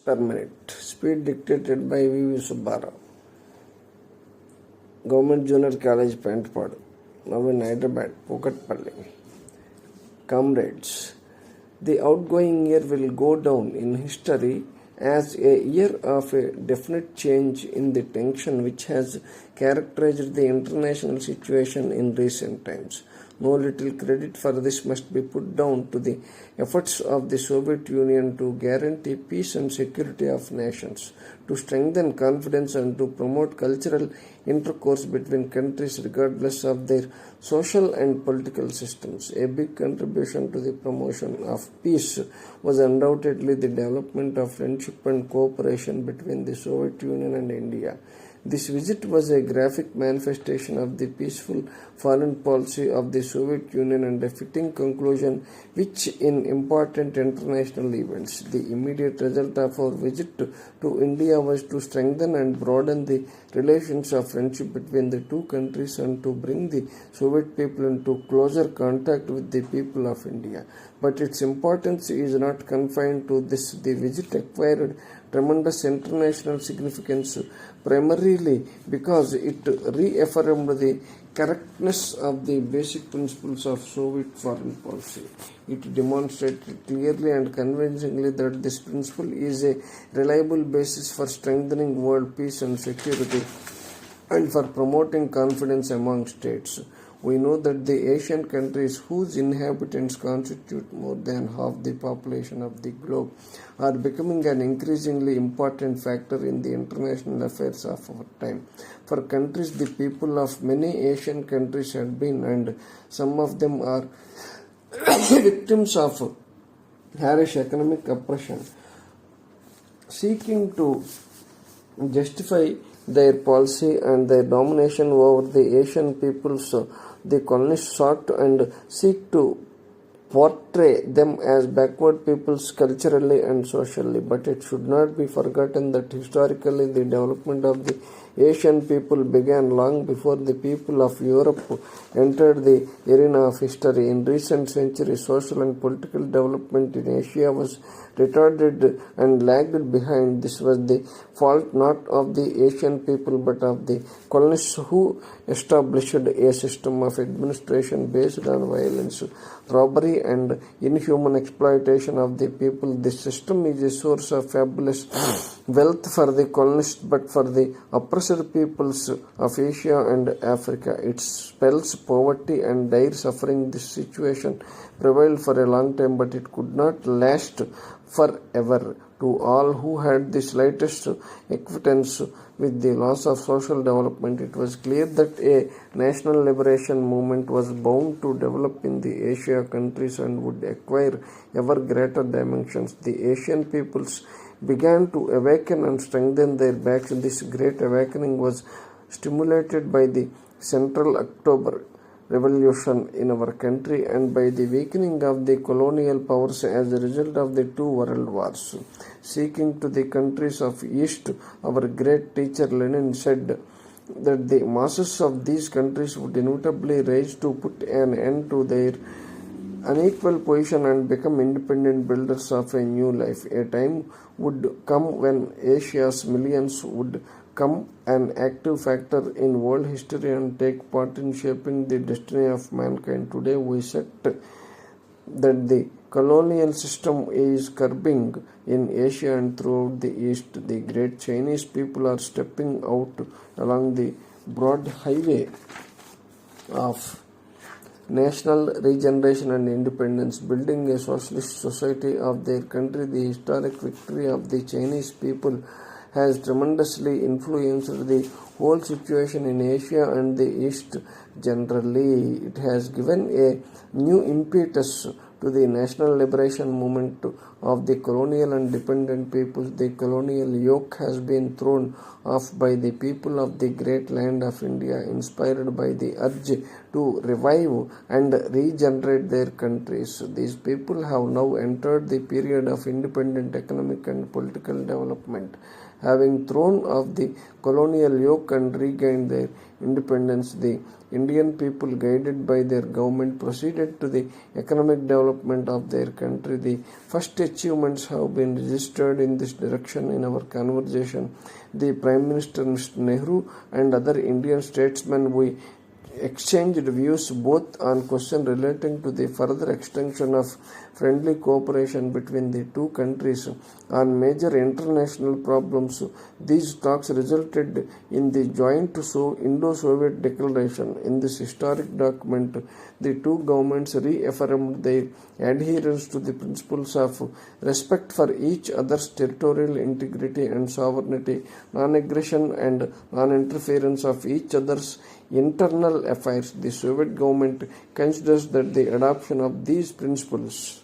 per minute. Speed dictated by V.V. Subbarao. Government Junior College, Pentpadu. Now in Hyderabad, Pokatpalli. Comrades, the outgoing year will go down in history as a year of a definite change in the tension which has characterized the international situation in recent times. No little credit for this must be put down to the efforts of the Soviet Union to guarantee peace and security of nations, to strengthen confidence and to promote cultural intercourse between countries regardless of their social and political systems. A big contribution to the promotion of peace was undoubtedly the development of friendship and cooperation between the Soviet Union and India. This visit was a graphic manifestation of the peaceful foreign policy of the Soviet Union and a fitting conclusion which in important international events. The immediate result of our visit to India was to strengthen and broaden the relations of friendship between the two countries and to bring the Soviet people into closer contact with the people of India. But its importance is not confined to this. The visit acquired tremendous international significance primarily because it reaffirmed the correctness of the basic principles of Soviet foreign policy. It demonstrated clearly and convincingly that this principle is a reliable basis for strengthening world peace and security and for promoting confidence among states. We know that the Asian countries, whose inhabitants constitute more than half the population of the globe, are becoming an increasingly important factor in the international affairs of our time. For countries, the people of many Asian countries have been, and some of them are, victims of harsh economic oppression, seeking to justify their policy and their domination over the Asian peoples. The colonists sought and seek to portray them as backward peoples culturally and socially, but it should not be forgotten that historically the development of the Asian people began long before the people of Europe entered the arena of history. In recent centuries, social and political development in Asia was retarded and lagged behind. This was the fault not of the Asian people but of the colonists who established a system of administration based on violence, robbery and inhuman exploitation of the people. This system is a source of fabulous wealth for the colonists but for the oppressed peoples of Asia and Africa. It spells poverty and dire suffering. This situation prevailed for a long time, but it could not last forever. To all who had the slightest acquaintance with the loss of social development, it was clear that a national liberation movement was bound to develop in the Asia countries and would acquire ever greater dimensions. The Asian peoples began to awaken and strengthen their backs. This great awakening was stimulated by the Central October Revolution in our country and by the weakening of the colonial powers as a result of the two world wars. Seeking to the countries of East, our great teacher Lenin said that the masses of these countries would inevitably rise to put an end to their unequal position and become independent builders of a new life. A time would come when Asia's millions would become an active factor in world history and take part in shaping the destiny of mankind. Today we said that the colonial system is curbing in Asia and throughout the East. The great Chinese people are stepping out along the broad highway of national regeneration and independence, building a socialist society of their country. The historic victory of the Chinese people has tremendously influenced the whole situation in Asia and the East generally. It has given a new impetus to the national liberation movement of the colonial and dependent peoples. The colonial yoke has been thrown off by the people of the great land of India, inspired by the urge to revive and regenerate their countries. These people have now entered the period of independent economic and political development. Having thrown off the colonial yoke and regained their independence, the Indian people, guided by their government, proceeded to the economic development development of their country. The first achievements have been registered in this direction in our conversation. The Prime Minister Mr. Nehru and other Indian statesmen, we exchanged views both on questions relating to the further extension of friendly cooperation between the two countries on major international problems. These talks resulted in the joint Indo-Soviet Declaration. In this historic document, the two governments reaffirmed their adherence to the principles of respect for each other's territorial integrity and sovereignty, non-aggression and non-interference of each other's internal affairs. The Soviet government considers that the adoption of these principles